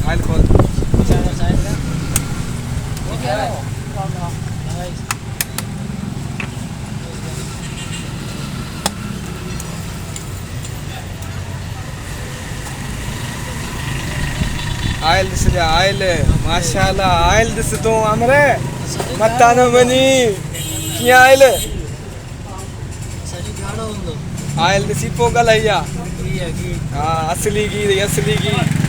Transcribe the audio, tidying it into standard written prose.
oil کھول oil دس جا oil ماشاءاللہ آئل دس تو امرے متا نہ منی کیا آئل آئل دسی پوگل ہے یا ہاں اصلی گی اصلی گی